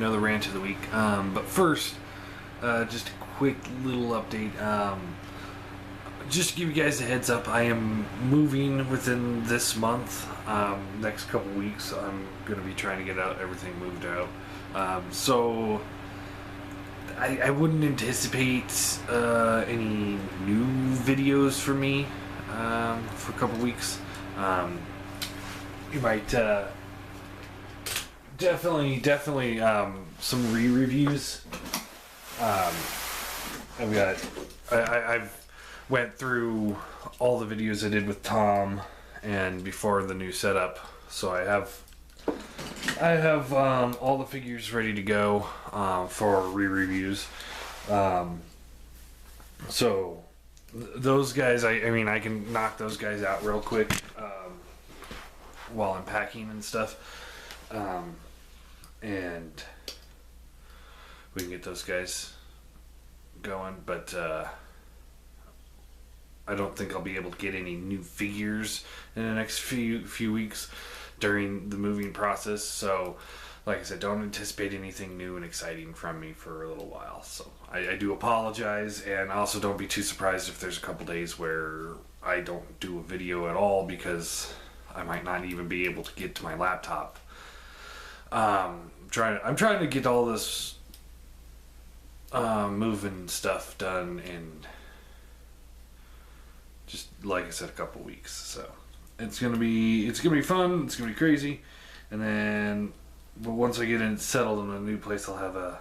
another rant of the week. But first, just a quick little update. Just to give you guys a heads up, I am moving within this month. Next couple weeks, I'm going to be trying to get everything moved out. So I wouldn't anticipate any new videos for me for a couple weeks. You might definitely some re-reviews. I've went through all the videos I did with Tom and before the new setup, so I have all the figures ready to go for re-reviews. So those guys, I mean I can knock those guys out real quick while I'm packing and stuff, and we can get those guys going, but I don't think I'll be able to get any new figures in the next few weeks during the moving process. So like I said, don't anticipate anything new and exciting from me for a little while. So I do apologize, and also don't be too surprised if there's a couple days where I don't do a video at all because I might not even be able to get to my laptop. I'm trying to get all this moving stuff done in, just like I said, a couple weeks. So it's gonna be fun. It's gonna be crazy, and then but once I get in settled in a new place, I'll have a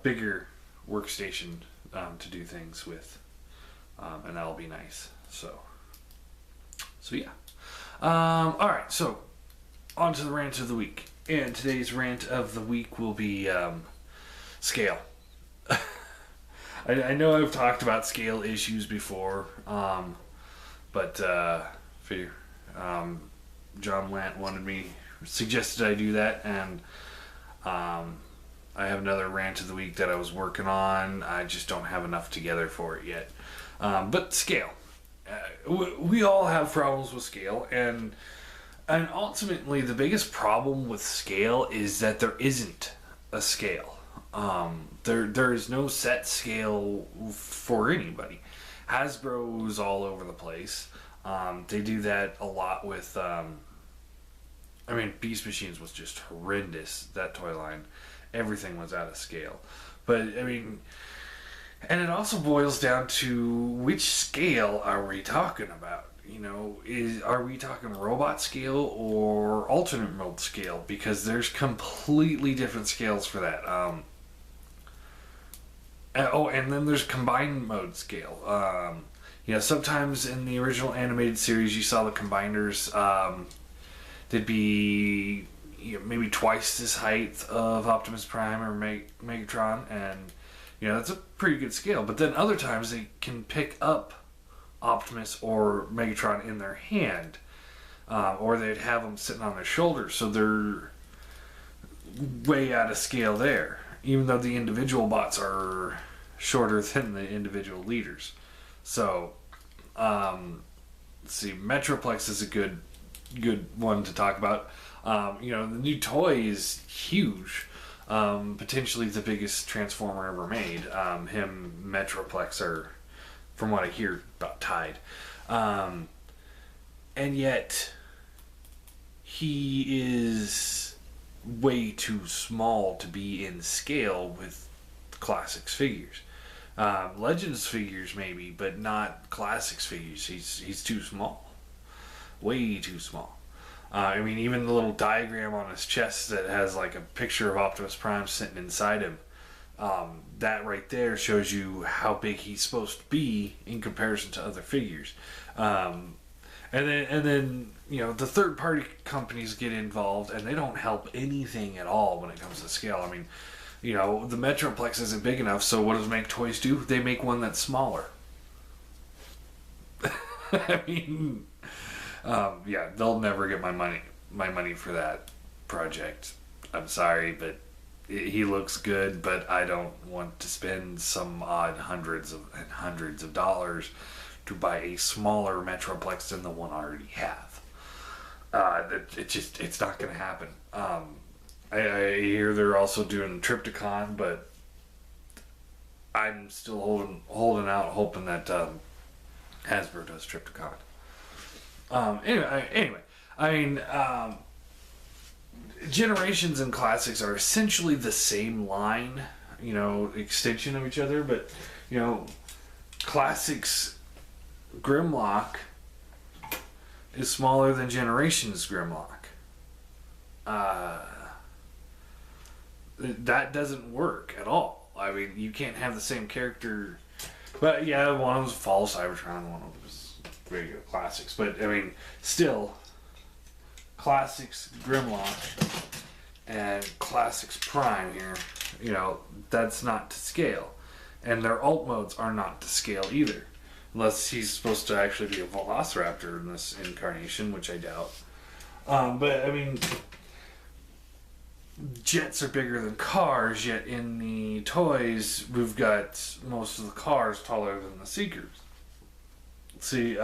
bigger workstation to do things with, and that'll be nice. So yeah. All right. So on to the rant of the week, and today's rant of the week will be scale. I know I've talked about scale issues before, but John Lant suggested I do that, and I have another rant of the week that I was working on. I just don't have enough together for it yet. But scale. We all have problems with scale, and ultimately the biggest problem with scale is that there isn't a scale. There is no set scale for anybody. Hasbro's all over the place. They do that a lot with, Beast Machines was just horrendous, that toy line. Everything was out of scale. But, and it also boils down to which scale are we talking about? Are we talking robot scale or alternate mode scale? Because there's completely different scales for that. And then there's combined mode scale. Sometimes in the original animated series, you saw the combiners. They'd be maybe twice this height of Optimus Prime or Megatron, and that's a pretty good scale. But then other times they can pick up Optimus or Megatron in their hand, or they'd have them sitting on their shoulders, so they're way out of scale there, even though the individual bots are shorter than the individual leaders. So let's see, Metroplex is a good one to talk about. The new toy is huge, potentially the biggest Transformer ever made. Metroplex are, from what I hear, about tied. And yet, he is way too small to be in scale with Classics figures. Legends figures maybe, but not Classics figures. He's too small. Way too small. Even the little diagram on his chest that has like a picture of Optimus Prime sitting inside him, that right there shows you how big he's supposed to be in comparison to other figures. And then the third party companies get involved, and they don't help anything at all when it comes to scale. The Metroplex isn't big enough, so what does Make Toys do? They make one that's smaller. They'll never get my money for that project. I'm sorry, but he looks good, but I don't want to spend some odd hundreds of dollars to buy a smaller Metroplex than the one I already have. It's not going to happen. I hear they're also doing Triptychon, but I'm still holding out, hoping that Hasbro does Triptychon. Anyway, I mean, Generations and Classics are essentially the same line, extension of each other, but Classics Grimlock is smaller than Generations Grimlock. That doesn't work at all. I mean, you can't have the same character. But yeah, one of them was Fall Cybertron, one of them was regular Classics. But I mean, still, Classics Grimlock and Classics Prime here, that's not to scale. And their alt modes are not to scale either. Unless he's supposed to actually be a Velociraptor in this incarnation, which I doubt. But I mean, jets are bigger than cars, yet in the toys, we've got most of the cars taller than the Seekers. See,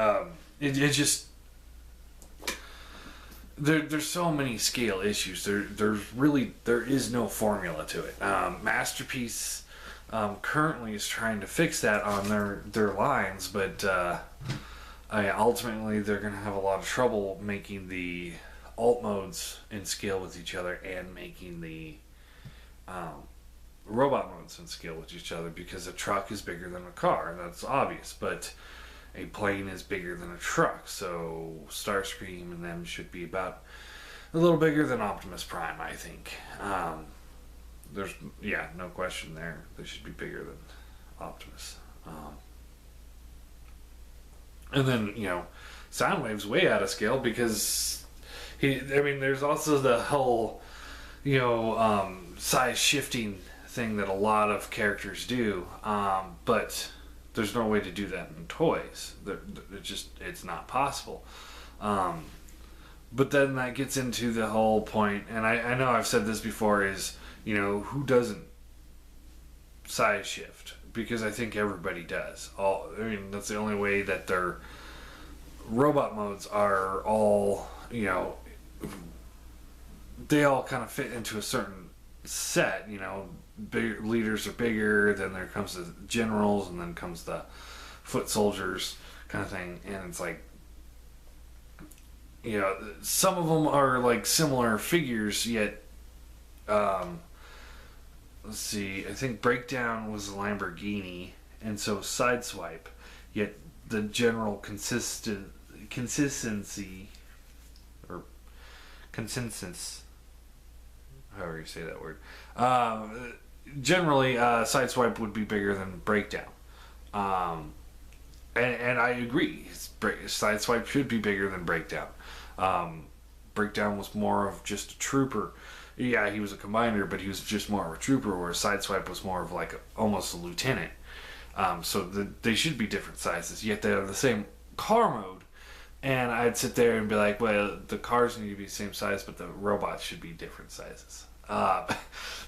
it just... There's so many scale issues. There is no formula to it. Masterpiece currently is trying to fix that on their lines, but ultimately they're going to have a lot of trouble making the alt modes in scale with each other and making the robot modes in scale with each other, because a truck is bigger than a car. That's obvious, but a plane is bigger than a truck, so Starscream and them should be about a little bigger than Optimus Prime, I think. There's no question there. They should be bigger than Optimus. And then Soundwave's way out of scale because there's also the whole, size shifting thing that a lot of characters do, but there's no way to do that in toys. It's not possible. But then that gets into the whole point, and I know I've said this before, is, who doesn't size shift? Because I think everybody does. That's the only way that their robot modes are all, they all kind of fit into a certain set. Big leaders are bigger, then there comes the generals, and then comes the foot soldiers kind of thing. And it's like, some of them are like similar figures, yet let's see, I think Breakdown was a Lamborghini, and so Sideswipe, yet the general consistency or consensus, however you say that word, generally Sideswipe would be bigger than Breakdown, and I agree. Sideswipe should be bigger than Breakdown. Breakdown was more of just a trooper. Yeah, he was a combiner, but he was just more of a trooper, whereas Sideswipe was more of like almost a lieutenant. So they should be different sizes, yet they have the same car mode. And I'd sit there and be like, well, the cars need to be the same size, but the robots should be different sizes.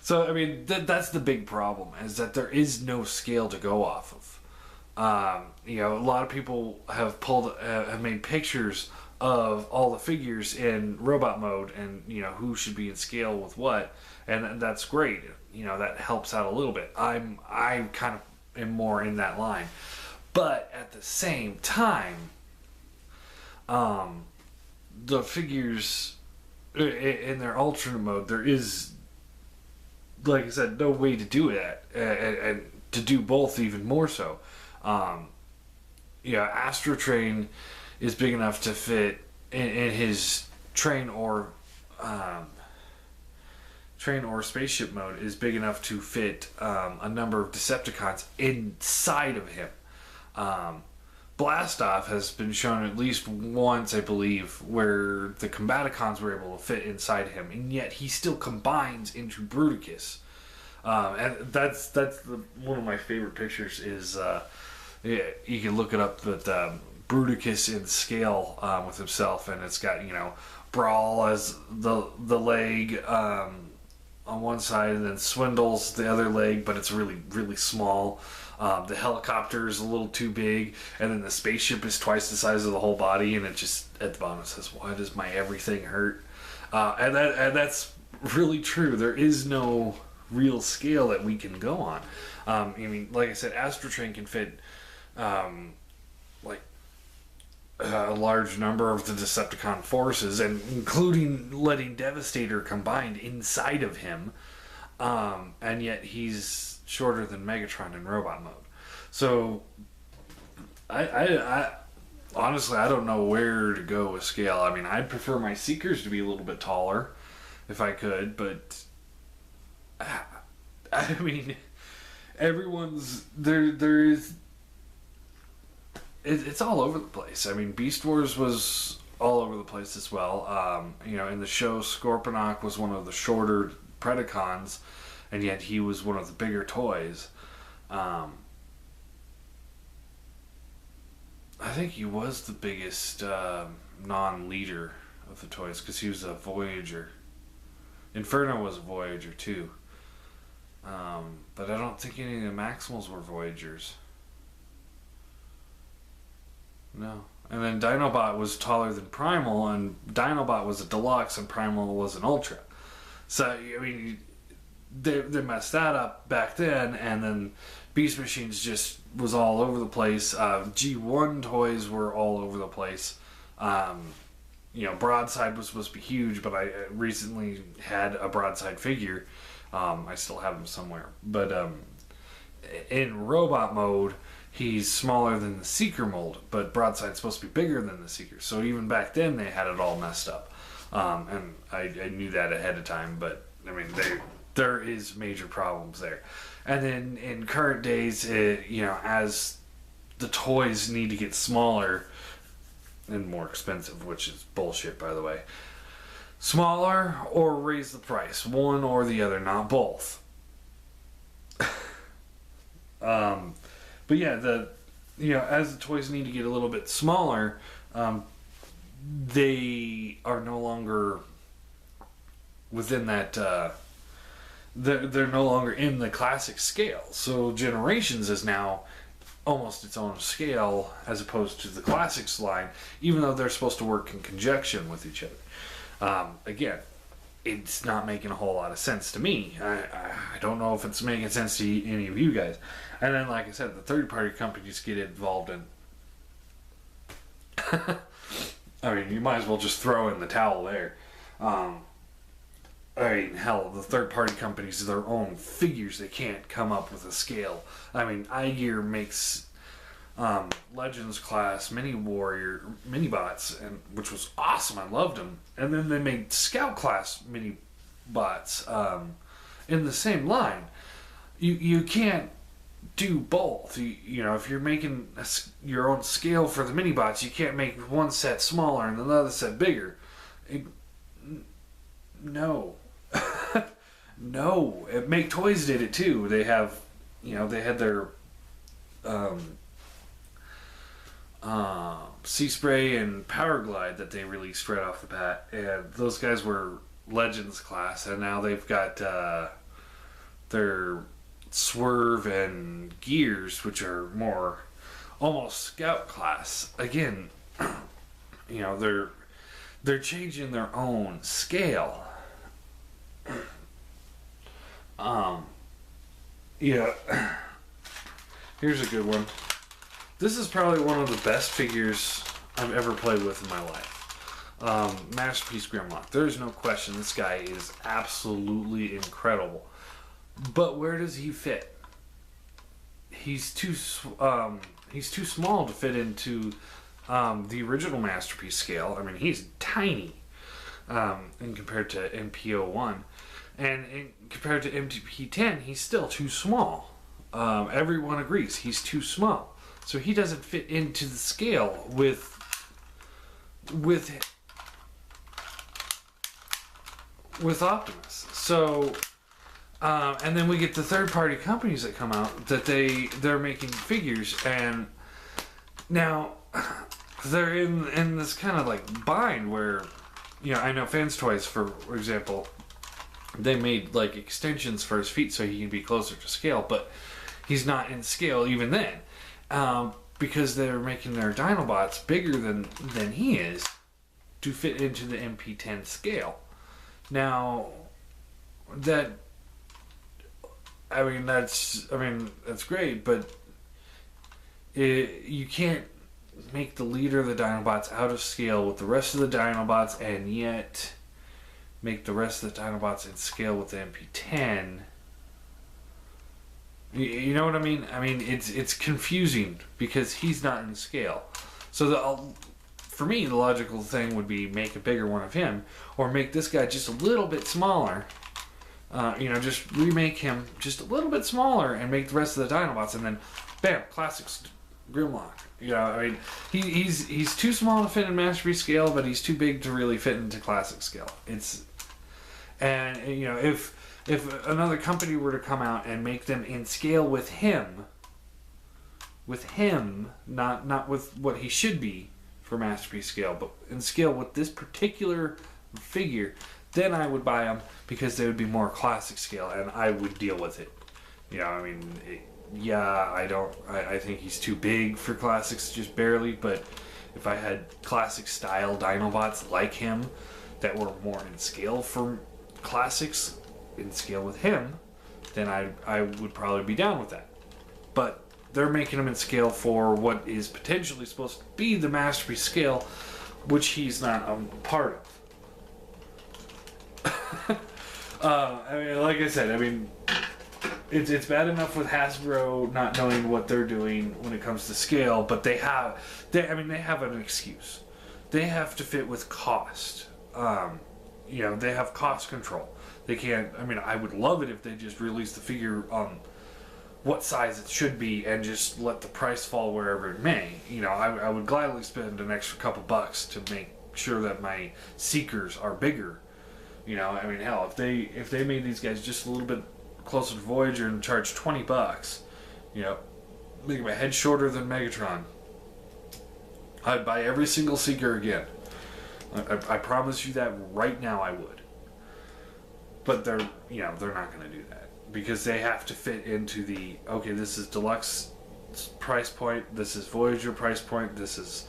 So, that's the big problem, is that there is no scale to go off of. A lot of people have made pictures of all the figures in robot mode and, who should be in scale with what. And that's great. That helps out a little bit. I kind of am more in that line. But at the same time, the figures in their alternate mode, there is, like I said, no way to do it, and to do both even more so. Astro Train is big enough to fit in his train or spaceship mode is big enough to fit a number of Decepticons inside of him. Blastoff has been shown at least once, I believe, where the Combaticons were able to fit inside him, and yet he still combines into Bruticus. And that's one of my favorite pictures. Is you can look it up, but Bruticus in scale with himself, and it's got Brawl as the leg on one side, and then Swindle's the other leg, but it's really, really small. The helicopter is a little too big, and then the spaceship is twice the size of the whole body, and it just at the bottom it says, "Why does my everything hurt?" And that's really true. There is no real scale that we can go on. I mean, like I said, Astro Train can fit like a large number of the Decepticon forces, and including letting Devastator combined inside of him, and yet he's shorter than Megatron in robot mode. So, I honestly, I don't know where to go with scale. I mean, I'd prefer my Seekers to be a little bit taller, if I could, but I mean, everyone's there is. It's all over the place. I mean, Beast Wars was all over the place as well. You know, in the show, Scorponok was one of the shorter Predacons, and yet he was one of the bigger toys. I think he was the biggest non-leader of the toys because he was a Voyager. Inferno was a Voyager too. But I don't think any of the Maximals were Voyagers. No. And then Dinobot was taller than Primal, and Dinobot was a deluxe, and Primal was an ultra. So, I mean, they messed that up back then, and then Beast Machines just was all over the place. G1 toys were all over the place. You know, Broadside was supposed to be huge, but I recently had a Broadside figure. I still have him somewhere. But in robot mode, he's smaller than the Seeker mold, but Broadside's supposed to be bigger than the Seeker. So even back then, they had it all messed up. And I knew that ahead of time, but I mean, there is major problems there. And then in current days, you know, as the toys need to get smaller and more expensive, which is bullshit, by the way. Smaller or raise the price, one or the other, not both. But yeah, as the toys need to get a little bit smaller, they are no longer within that. They're no longer in the classic scale. So Generations is now almost its own scale as opposed to the classics line, even though they're supposed to work in conjunction with each other. Again, it's not making a whole lot of sense to me. I don't know if it's making sense to any of you guys. And then, like I said, the third-party companies get involved in. I mean, you might as well just throw in the towel there. I mean, hell, the third-party companies, their own figures, they can't come up with a scale. I mean, iGear makes Legends class mini bots, and which was awesome. I loved them. And then they made Scout class mini bots in the same line. You can't do both. You know, if you're making your own scale for the mini bots, you can't make one set smaller and another set bigger. No. No. Make Toys did it too. They have, you know, they had their Sea Spray and Power Glide that they released right off the bat, and those guys were Legends class, and now they've got their Swerve and Gears, which are more almost Scout class. Again, you know, they're changing their own scale. Yeah. Here's a good one. This is probably one of the best figures I've ever played with in my life. Masterpiece Grimlock. There's no question this guy is absolutely incredible. But where does he fit? He's too small to fit into the original Masterpiece scale. I mean, he's tiny in compared to MPO1. And compared to MTP10, he's still too small. Everyone agrees he's too small. So he doesn't fit into the scale with Optimus. So, and then we get the third-party companies that come out that they're making figures, and now they're in this kind of like bind where, you know, I know Fans Toys, for example, they made like extensions for his feet so he can be closer to scale, but he's not in scale even then. Because they're making their Dinobots bigger than he is to fit into the MP10 scale. Now, that, that's great, but you can't make the leader of the Dinobots out of scale with the rest of the Dinobots, and yet make the rest of the Dinobots in scale with the MP10. You know what I mean? I mean, it's confusing because he's not in scale. So for me, the logical thing would be make a bigger one of him, or make this guy just a little bit smaller. Just remake him just a little bit smaller and make the rest of the Dinobots, and then, bam, classics Grimlock. He's too small to fit in Masterpiece scale, but he's too big to really fit into classic scale. If another company were to come out and make them in scale with him, not with what he should be for Masterpiece scale, but in scale with this particular figure, then I would buy them because they would be more classic scale, and I would deal with it. I think he's too big for classics, just barely, but if I had classic style Dinobots like him that were more in scale for classics, in scale with him, then I would probably be down with that. But they're making him in scale for what is potentially supposed to be the Masterpiece scale, which he's not a part of. Like I said, it's bad enough with Hasbro not knowing what they're doing when it comes to scale, but they have an excuse. They have to fit with cost. They have cost control. They can't. I would love it if they just released the figure on what size it should be and just let the price fall wherever it may. I would gladly spend an extra couple bucks to make sure that my Seekers are bigger. Hell, if they made these guys just a little bit closer to Voyager and charged $20, make my head shorter than Megatron, I'd buy every single Seeker again. I promise you that right now I would. But they're not going to do that because they have to fit into this is deluxe price point, this is Voyager price point, this is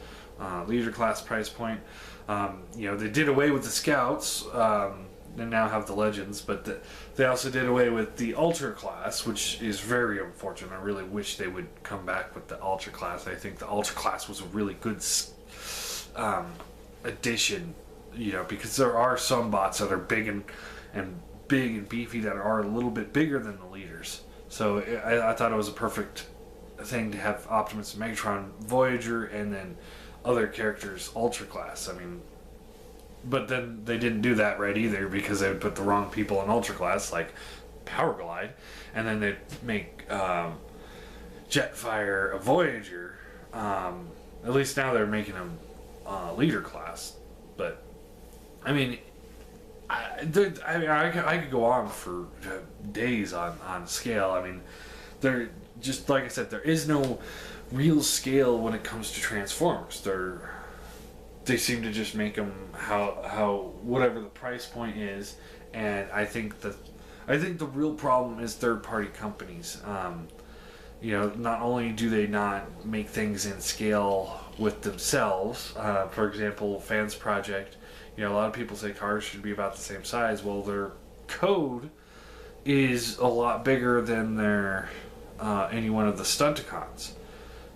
leader class price point. They did away with the Scouts. They now have the Legends, but they also did away with the Ultra class, which is very unfortunate. I really wish they would come back with the Ultra class. I think the Ultra class was a really good addition, because there are some bots that are big and beefy that are a little bit bigger than the leaders. So I thought it was a perfect thing to have Optimus and Megatron, Voyager, and then other characters Ultra class. But then they didn't do that right either because they would put the wrong people in Ultra class, like Power Glide, and then they'd make Jetfire a Voyager. At least now they're making them leader class. But I could go on for days on scale. They're just like I said. There is no real scale when it comes to Transformers. They seem to just make them how whatever the price point is, and I think the real problem is third-party companies. Not only do they not make things in scale with themselves. For example, Fans Project. A lot of people say cars should be about the same size. Well, their code is a lot bigger than their any one of the Stunticons,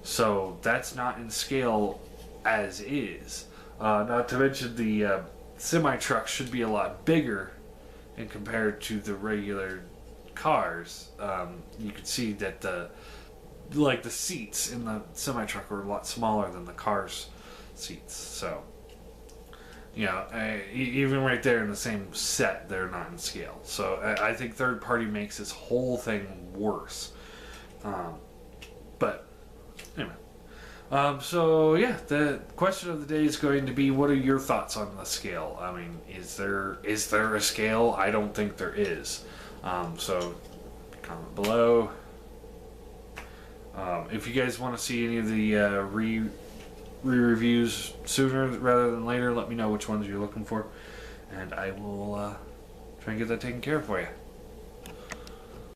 so that's not in scale as is. Not to mention the semi-truck should be a lot bigger in compared to the regular cars. You can see that the seats in the semi-truck are a lot smaller than the car's seats. So, even right there in the same set, they're not in scale. So I think third party makes this whole thing worse. But anyway. The question of the day is going to be, what are your thoughts on the scale? Is there a scale? I don't think there is. So comment below. If you guys want to see any of the re-reviews sooner rather than later, let me know which ones you're looking for, and I will try and get that taken care of for you.